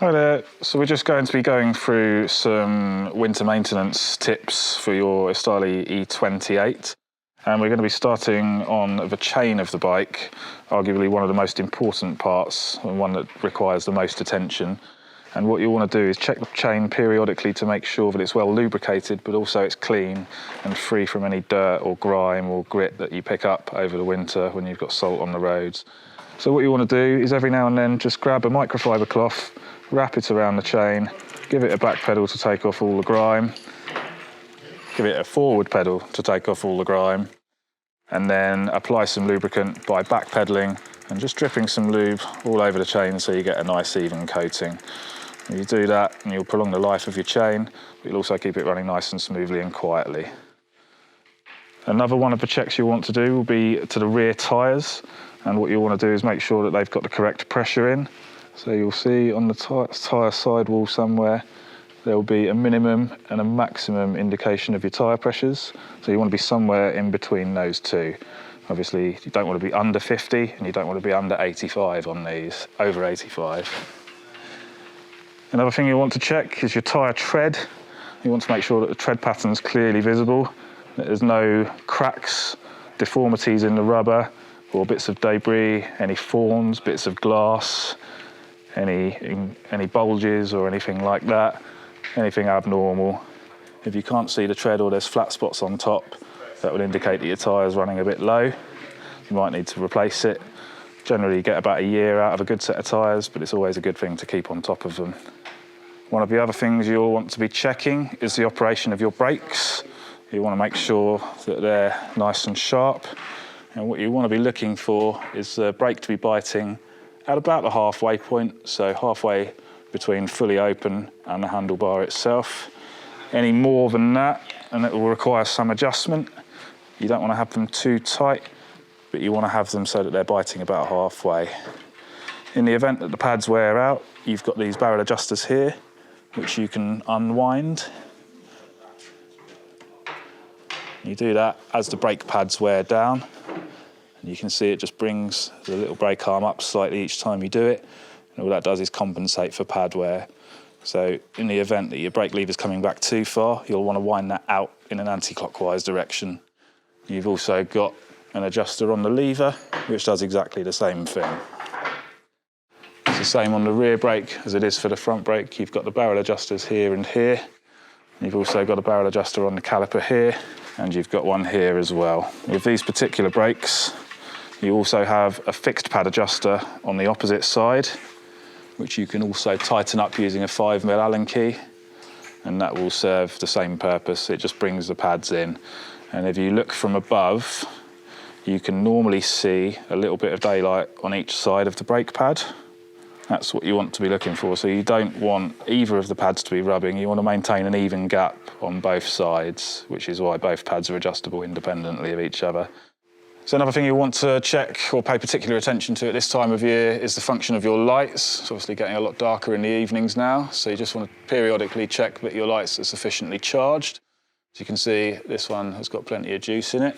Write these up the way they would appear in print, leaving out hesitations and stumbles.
Hi there. So we're just going to be going through some winter maintenance tips for your Estali e28. And we're going to be starting on the chain of the bike, arguably one of the most important parts and one that requires the most attention. And what you want to do is check the chain periodically to make sure that it's well lubricated, but also it's clean and free from any dirt or grime or grit that you pick up over the winter when you've got salt on the roads. So what you want to do is every now and then just grab a microfiber cloth, wrap it around the chain, give it a back pedal to take off all the grime, give it a forward pedal to take off all the grime, and then apply some lubricant by back pedaling and just dripping some lube all over the chain so you get a nice even coating. And you do that and you'll prolong the life of your chain, but you'll also keep it running nice and smoothly and quietly. Another one of the checks you'll want to do will be to the rear tyres, and what you'll want to do is make sure that they've got the correct pressure in. So you'll see on the tyre sidewall somewhere there will be a minimum and a maximum indication of your tyre pressures. So you want to be somewhere in between those two. Obviously you don't want to be under 50 and you don't want to be under 85 on these, over 85. Another thing you want to check is your tyre tread. You want to make sure that the tread pattern is clearly visible, that there's no cracks, deformities in the rubber, or bits of debris, any forms, bits of glass, any bulges or anything like that, anything abnormal. If you can't see the tread or there's flat spots on top, that would indicate that your tyre's running a bit low. You might need to replace it. Generally you get about a year out of a good set of tyres, but it's always a good thing to keep on top of them. One of the other things you'll want to be checking is the operation of your brakes. You want to make sure that they're nice and sharp. And what you want to be looking for is the brake to be biting at about the halfway point, so halfway between fully open and the handlebar itself. Any more than that, and it will require some adjustment. You don't want to have them too tight, but you want to have them so that they're biting about halfway. In the event that the pads wear out, you've got these barrel adjusters here, which you can unwind. You do that as the brake pads wear down. You can see it just brings the little brake arm up slightly each time you do it, and all that does is compensate for pad wear. So in the event that your brake lever's coming back too far, you'll want to wind that out in an anti-clockwise direction. You've also got an adjuster on the lever, which does exactly the same thing. It's the same on the rear brake as it is for the front brake. You've got the barrel adjusters here and here. You've also got a barrel adjuster on the caliper here, and you've got one here as well. With these particular brakes, you also have a fixed pad adjuster on the opposite side, which you can also tighten up using a 5mm Allen key, and that will serve the same purpose. It just brings the pads in. And if you look from above, you can normally see a little bit of daylight on each side of the brake pad. That's what you want to be looking for. So you don't want either of the pads to be rubbing. You want to maintain an even gap on both sides, which is why both pads are adjustable independently of each other. So another thing you want to check or pay particular attention to at this time of year is the function of your lights. It's obviously getting a lot darker in the evenings now, so you just want to periodically check that your lights are sufficiently charged. As you can see, this one has got plenty of juice in it.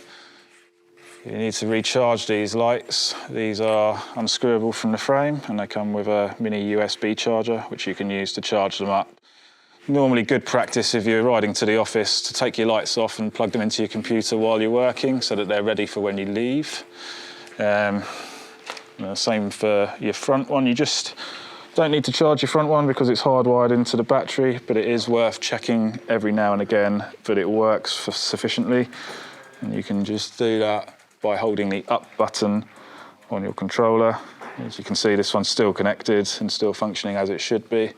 You need to recharge these lights. These are unscrewable from the frame, and they come with a mini USB charger, which you can use to charge them up. Normally good practice if you're riding to the office to take your lights off and plug them into your computer while you're working so that they're ready for when you leave. Same for your front one. You just don't need to charge your front one because it's hardwired into the battery, but it is worth checking every now and again that it works sufficiently. And you can just do that by holding the up button on your controller. As you can see, this one's still connected and still functioning as it should be.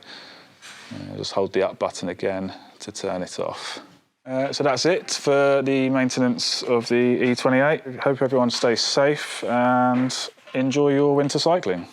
Just hold the up button again to turn it off. So that's it for the maintenance of the E28. Hope everyone stays safe and enjoy your winter cycling.